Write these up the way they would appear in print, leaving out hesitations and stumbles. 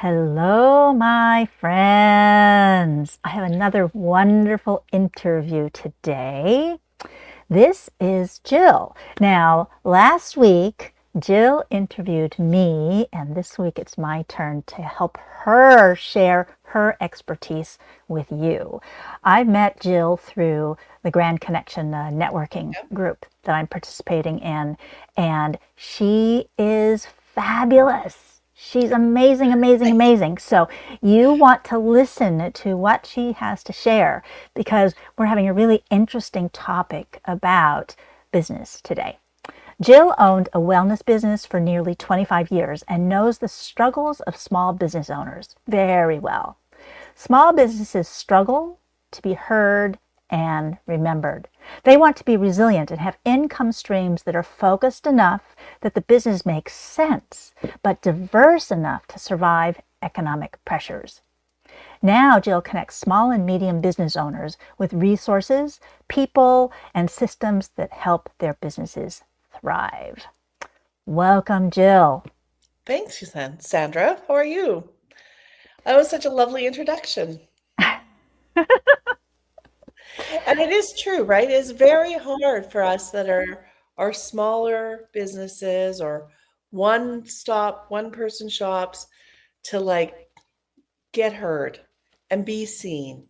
Hello, my friends. I have another wonderful interview today. This is Jill. Now, last week, Jill interviewed me, and this week it's my turn to help her share her expertise with you. I met Jill through the Grand Connection networking Yep. group that I'm participating in, and she is fabulous. She's amazing, amazing, amazing. So you want to listen to what she has to share because we're having a really interesting topic about business today. Jill owned a wellness business for nearly 25 years and knows the struggles of small business owners very well. Small businesses struggle to be heard and remembered. They want to be resilient and have income streams that are focused enough that the business makes sense, but diverse enough to survive economic pressures. Now, Jill connects small and medium business owners with resources, people, and systems that help their businesses thrive. Welcome, Jill. Thanks, Sandra. How are you? That was such a lovely introduction. And it is true, right? It's very hard for us that are smaller businesses or one stop, one person shops to get heard and be seen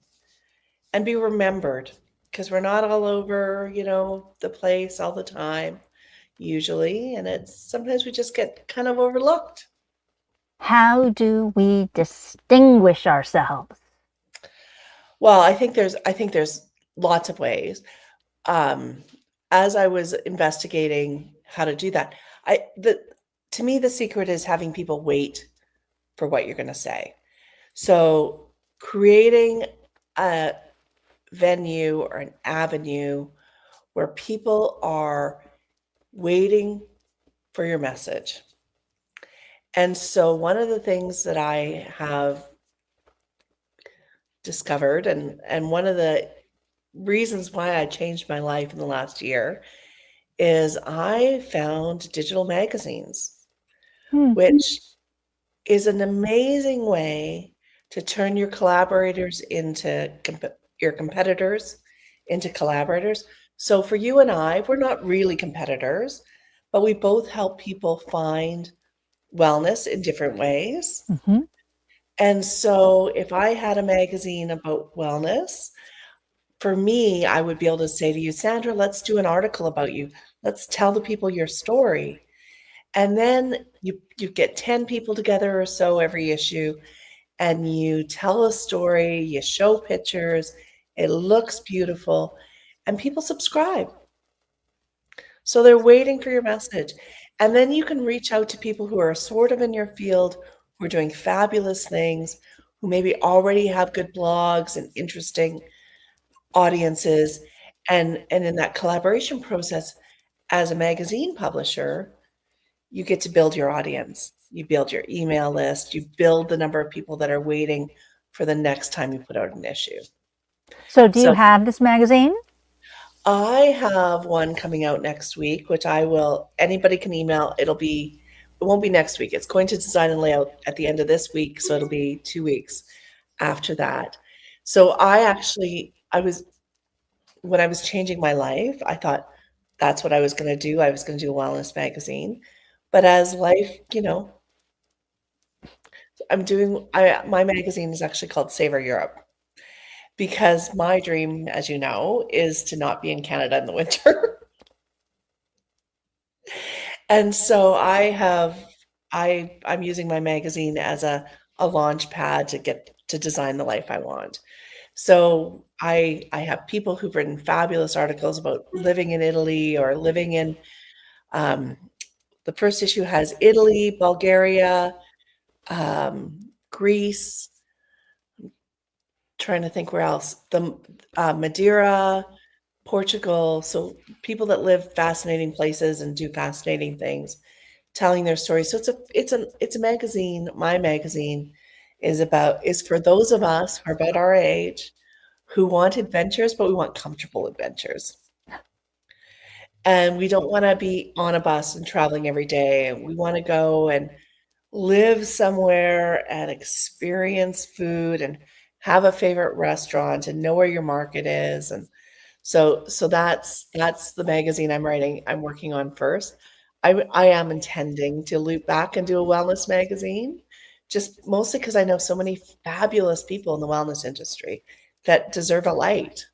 and be remembered because we're not all over, the place all the time usually, and it's sometimes we just get kind of overlooked. How do we distinguish ourselves? Well, I think there's lots of ways. Um, as I was investigating how to do that, I the to me the secret is having people wait for what you're going to say. So creating a venue or an avenue where people are waiting for your message. And so one of the things that I have discovered and one of the reasons why I changed my life in the last year is I found digital magazines, Hmm. which is an amazing way to turn your collaborators into your competitors into collaborators. So for you and I, we're not really competitors, but we both help people find wellness in different ways. Mm-hmm. And so if I had a magazine about wellness, for me, I would be able to say to you, Sandra, let's do an article about you. Let's tell the people your story. And then you get 10 people together or so every issue and you tell a story, you show pictures, it looks beautiful, and people subscribe. So they're waiting for your message. And then you can reach out to people who are sort of in your field, who are doing fabulous things, who maybe already have good blogs and interesting audiences. And in that collaboration process, as a magazine publisher, you get to build your audience. You build your email list, you build the number of people that are waiting for the next time you put out an issue. So, do you So have this magazine? I have one coming out next week, which anybody can email. It won't be next week. It's going to design and layout at the end of this week. So it'll be 2 weeks after that. So when I was changing my life, I thought that's what I was going to do. I was going to do a wellness magazine. But as life, my magazine is actually called Savor Europe because my dream, as you know, is to not be in Canada in the winter. And so I'm using my magazine as a launch pad to get to design the life I want. So I have people who've written fabulous articles about living in Italy or living in um, the first issue has Italy, Bulgaria, Greece, trying to think where else. The Madeira, Portugal. So people that live fascinating places and do fascinating things, telling their stories. So it's a magazine. My magazine is for those of us who are about our age who want adventures, but we want comfortable adventures. And we don't want to be on a bus and traveling every day. We want to go and live somewhere and experience food and have a favorite restaurant and know where your market is. And so that's the magazine I'm working on first. I am intending to loop back and do a wellness magazine, just mostly because I know so many fabulous people in the wellness industry that deserve a light.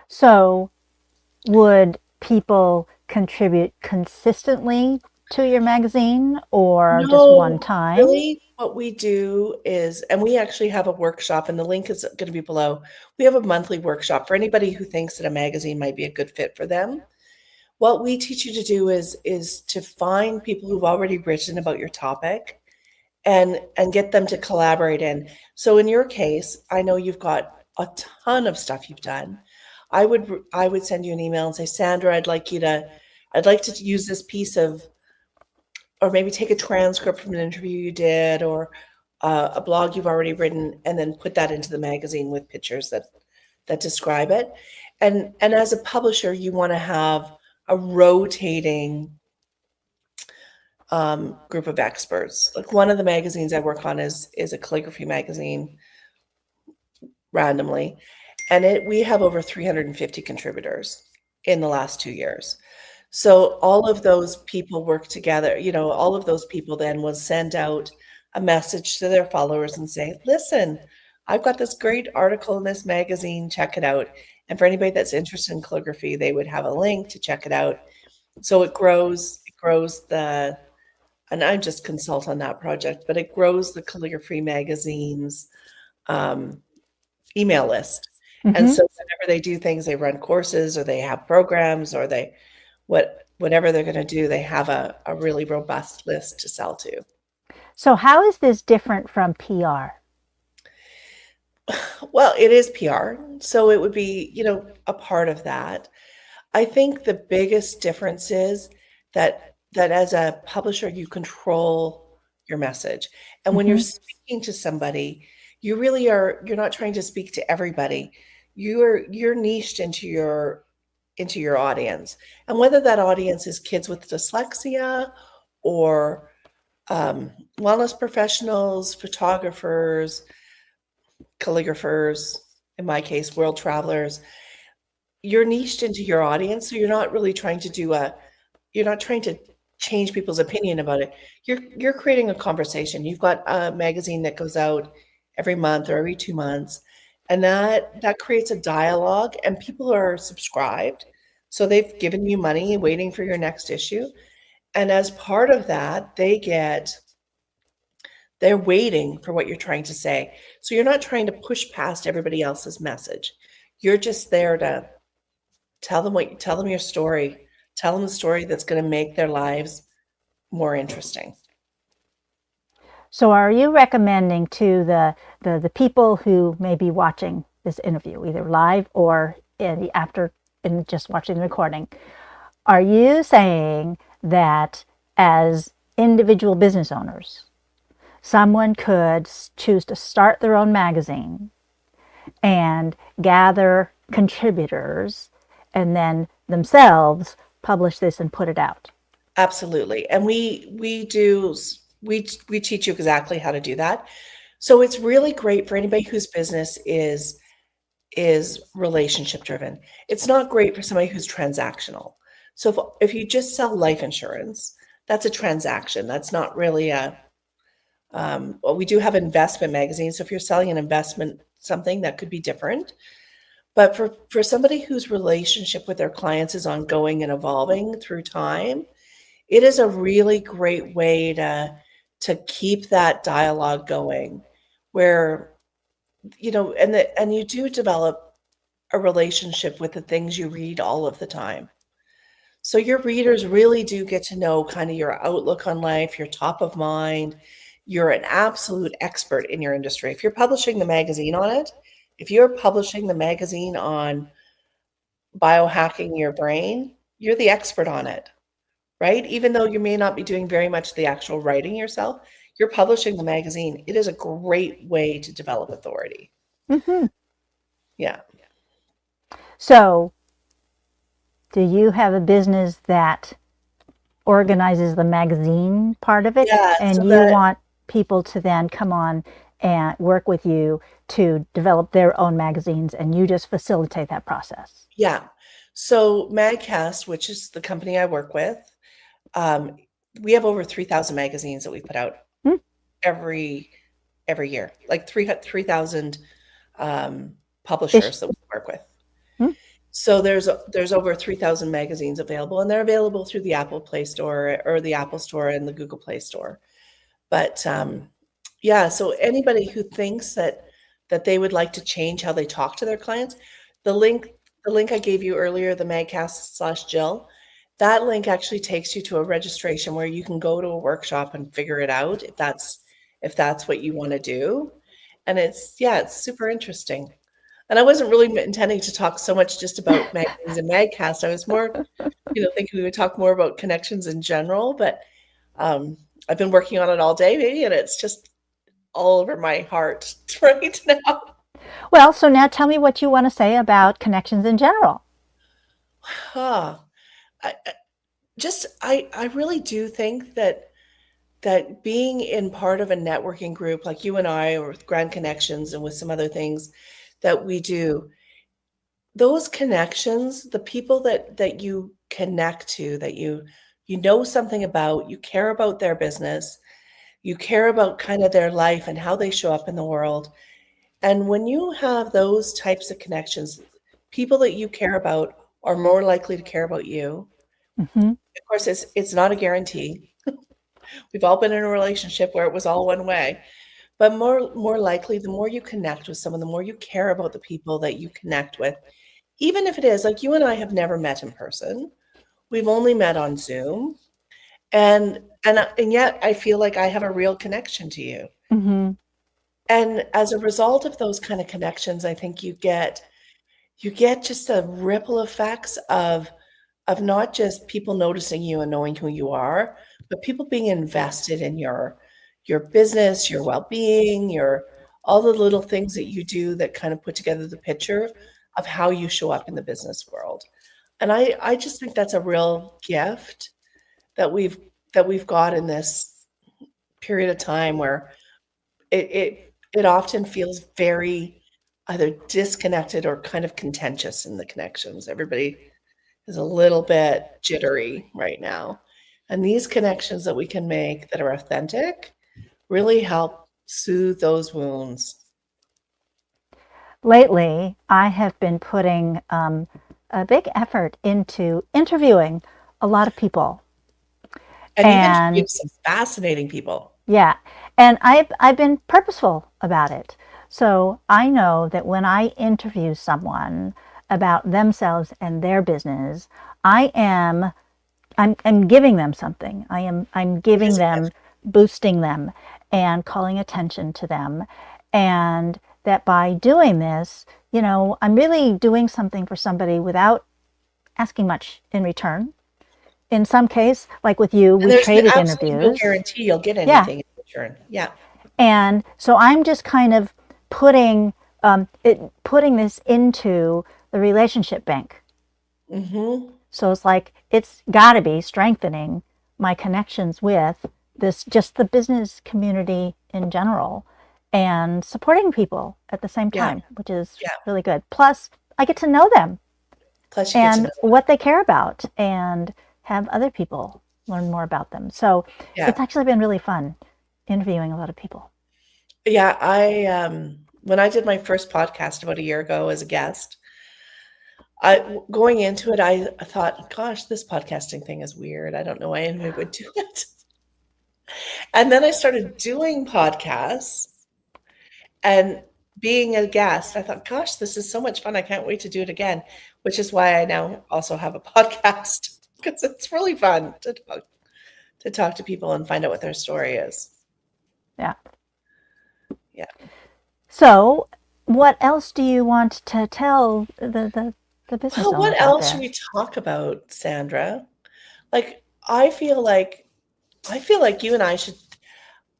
So, would people contribute consistently to your magazine or just one No, time? really, what we do is, and we actually have a workshop, and the link is going to be below. We have a monthly workshop for anybody who thinks that a magazine might be a good fit for them. What we teach you to do is to find people who've already written about your topic and get them to collaborate in. So in your case, I know you've got a ton of stuff you've done. I would send you an email and say, Sandra, I'd like to use this piece of, or maybe take a transcript from an interview you did, or a blog you've already written, and then put that into the magazine with pictures that describe it. And as a publisher, you want to have a rotating group of experts. Like one of the magazines I work on is a calligraphy magazine randomly, and it we have over 350 contributors in the last 2 years. So all of those people work together. All of those people then will send out a message to their followers and say, listen, I've got this great article in this magazine, check it out. And for anybody that's interested in calligraphy, they would have a link to check it out. So it grows and I just consult on that project, but it grows the calligraphy magazine's um, email list. And Hmm. so whenever they do things, they run courses or they have programs or whatever they're going to do, they have a really robust list to sell to. So, how is this different from PR? Well, it is PR, so it would be, a part of that. I think the biggest difference is that as a publisher, you control your message. And when you're Hmm. speaking to somebody, you're not trying to speak to everybody. You're niched into your audience. And whether that audience is kids with dyslexia or wellness professionals, photographers, calligraphers, in my case, world travelers, you're niched into your audience. So you're not trying to change people's opinion about it. You're creating a conversation. You've got a magazine that goes out every month or every 2 months, and that creates a dialogue, and people are subscribed. So they've given you money waiting for your next issue. And as part of that, they're waiting for what you're trying to say. So you're not trying to push past everybody else's message. You're just there to tell them your story. Tell them a story that's going to make their lives more interesting. So, are you recommending to the people who may be watching this interview, either live or after in just watching the recording, are you saying that as individual business owners, someone could choose to start their own magazine and gather contributors and then themselves publish this and put it out? Absolutely. And we teach you exactly how to do that. So it's really great for anybody whose business is relationship driven. It's not great for somebody who's transactional. So if you just sell life insurance, that's a transaction. That's not really well, we do have investment magazines. So if you're selling an investment, something that could be different. But for somebody whose relationship with their clients is ongoing and evolving through time, it is a really great way to keep that dialogue going where, and you do develop a relationship with the things you read all of the time. So your readers really do get to know kind of your outlook on life, your top of mind. You're an absolute expert in your industry. If you're publishing the magazine on it, if you're publishing the magazine on biohacking your brain, you're the expert on it, right? Even though you may not be doing very much of the actual writing yourself, you're publishing the magazine. It is a great way to develop authority. Hmm. Yeah. So, do you have a business that organizes the magazine part of it, Yeah, and so you that want people to then come on and work with you to develop their own magazines, and you just facilitate that process. yeah. So Magcast, which is the company I work with, um, we have over 3,000 magazines that we put out Hmm? every every year, like 3,000 Ish. publishers that we work with. Hmm? So there's over 3,000 magazines available, and they're available through the Apple Play Store or the Apple Store and the Google Play Store. But yeah, so anybody who thinks that they would like to change how they talk to their clients, the link the link I gave you earlier, the Magcast/Jill, that link actually takes you to a registration where you can go to a workshop and figure it out if that's what you want to do. And it's super interesting. And I wasn't really intending to talk so much just about magazines and Magcast. I was more, thinking we would talk more about connections in general, but um, I've been working on it all day, maybe, and it's just all over my heart right now. Well, so now tell me what you want to say about connections in general. Huh. I really do think that being in part of a networking group like you and I, or with Grand Connections and with some other things that we do, those connections, the people that you connect to, that you know something about, you care about their business, you care about kind of their life and how they show up in the world. And when you have those types of connections, people that you care about are more likely to care about you. Hmm. Of course, it's not a guarantee. We've all been in a relationship where it was all one way, but more likely, the more you connect with someone, the more you care about the people that you connect with, even if it is like you and I have never met in person. We've only met on Zoom, and yet I feel like I have a real connection to you. Hmm. And as a result of those kind of connections, I think you get just the ripple effects of not just people noticing you and knowing who you are, but people being invested in your business, your well-being, your all the little things that you do that kind of put together the picture of how you show up in the business world. And I just think that's a real gift that we've got in this period of time where it often feels very either disconnected or kind of contentious in the connections. Everybody is a little bit jittery right now. And these connections that we can make that are authentic really help soothe those wounds. Lately, I have been putting a big effort into interviewing a lot of people. And you've And interviewed some fascinating people. yeah, and I've been purposeful about it. So I know that when I interview someone about themselves and their business, I am I'm giving them something. I'm It giving is a them, gift. boosting them, and calling attention to them, and that by doing this, I'm really doing something for somebody without asking much in return. In some case, like with you, And we there's traded absolutely no interviews. guarantee you'll get Yeah. anything in return. Yeah. And so I'm just kind of putting this into the relationship bank. Hmm. So it's like it's got to be strengthening my connections with this, just the business community in general, and supporting people at the same Yeah. time, which is Yeah. really good. Plus, I get to know them Plus you get to and know them. what they care about, and have other people learn more about them. So Yeah. it's actually been really fun interviewing a lot of people. Yeah. When I did my first podcast about a year ago as a guest, going into it, I thought, gosh, this podcasting thing is weird. I don't know why anybody would do it. And then I started doing podcasts and being a guest. I thought, gosh, this is so much fun. I can't wait to do it again, which is why I now also have a podcast because it's really fun to talk to people and find out what their story is. Yeah. Yeah. So, what else do you want to tell the business Well, what owners out else should there? we talk about, Sandra? Like, I feel like you and I should,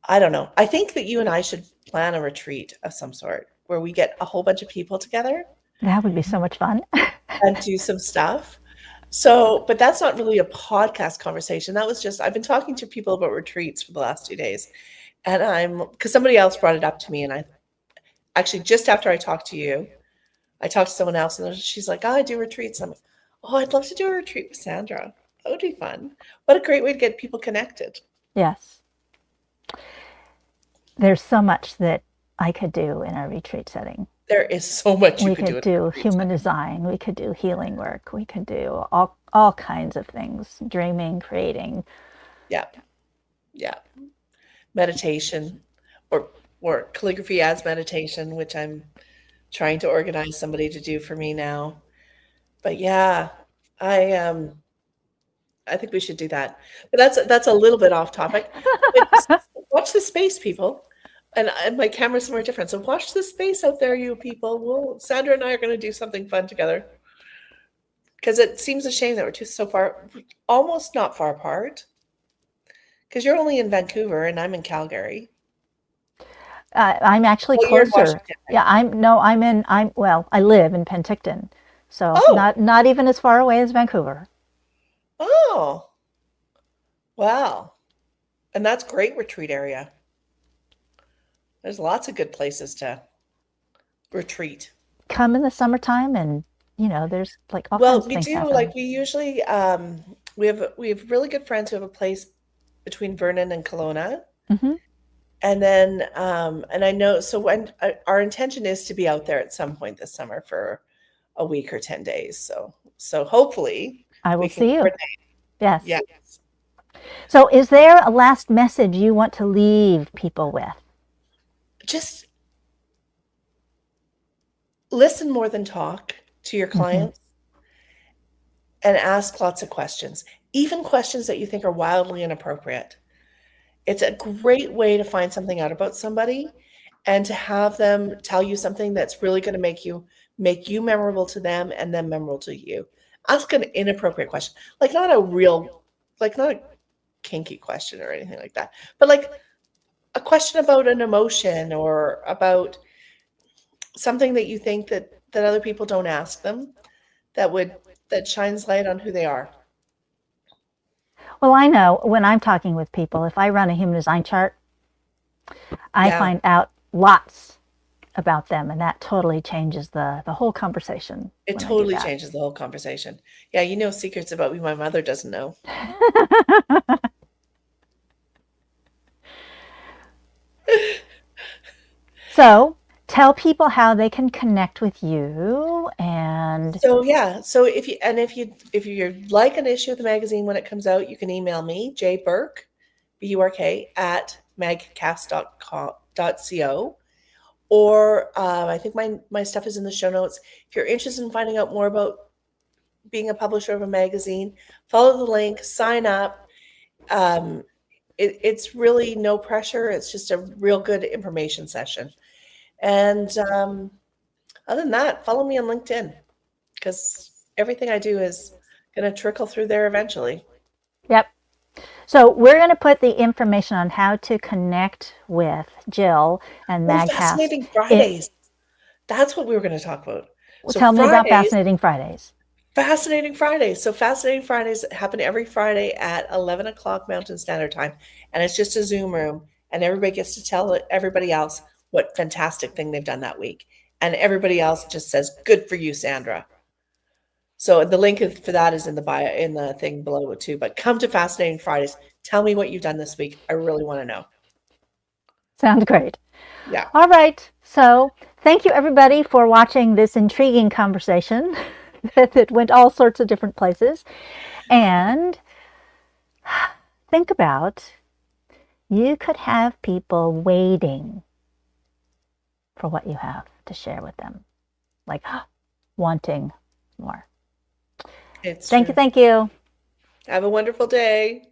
I don't know. I think that you and I should plan a retreat of some sort where we get a whole bunch of people together That would be so much fun. and do some stuff. So, but that's not really a podcast conversation. That was just, I've been talking to people about retreats for the last 2 days. And because somebody else brought it up to me. And I actually, just after I talked to you, I talked to someone else and she's like, oh, I do retreats. I'm like, oh, I'd love to do a retreat with Sandra. That would be fun. What a great way to get people connected. Yes. There's so much that I could do in a retreat setting. There is so much you We could could do. do human design. We could do healing work. We could do all kinds of things, dreaming, creating. Yeah. Yeah. Meditation or calligraphy as meditation, which I'm trying to organize somebody to do for me now. But yeah, I think we should do that. But that's a little bit off topic. But watch the space, people. And my camera's somewhere different. So watch the space out there, you people. Sandra and I are going to do something fun together. Because it seems a shame that we're so far, almost not far apart. Because you're only in Vancouver and I'm in Calgary. I'm actually Oh, you're in closer. Washington. Yeah, I live in Penticton. So Oh, not even as far away as Vancouver. oh, wow. And that's great retreat area. There's lots of good places to retreat. Come in the summertime and there's like all Well, kinds of we things do happen. like we usually we have really good friends who have a place between Vernon and Kelowna. Hmm. And then and I know so when our intention is to be out there at some point this summer for a week or 10 days. So hopefully I will we can see you. coordinate. Yes. Yes. So is there a last message you want to leave people with? Just listen more than talk to your Hmm. clients and ask lots of questions, even questions that you think are wildly inappropriate. It's a great way to find something out about somebody and to have them tell you something that's really going to make you memorable to them and them memorable to you. Ask an inappropriate question, like not a kinky question or anything like that, but like a question about an emotion or about something that you think that other people don't ask them that shines light on who they are. Well, I know when I'm talking with people, if I run a human design chart, I Yeah, find out lots about them, and that totally changes the whole conversation it when I do totally that. changes the whole conversation. Yeah, you know secrets about me my mother doesn't know. So tell people how they can connect with you and So yeah, so if you like an issue of the magazine when it comes out, you can email me, jburk, BURK, at magcast.co. Or I think my stuff is in the show notes. If you're interested in finding out more about being a publisher of a magazine, follow the link, sign up. Um, it's really no pressure. It's just a real good information session. And other than that, follow me on LinkedIn because everything I do is going to trickle through there eventually. yep. So we're going to put the information on how to connect with Jill and Oh, Magcast. Fascinating Fridays. That's what we were going to talk about. So Tell me about Fridays, Fascinating Fridays. Fascinating Fridays. So Fascinating Fridays happen every Friday at 11 o'clock Mountain Standard Time. And it's just a Zoom room. And everybody gets to tell everybody else what fantastic thing they've done that week. And everybody else just says, good for you, Sandra. So the link for that is in the bio in the thing below too. But come to Fascinating Fridays. Tell me what you've done this week. I really want to know. Sounds great. Yeah. All right. So thank you, everybody, for watching this intriguing conversation that went all sorts of different places. And think about you could have people waiting for what you have to share with them, like wanting more. It's Thank true. you. Thank you. Have a wonderful day.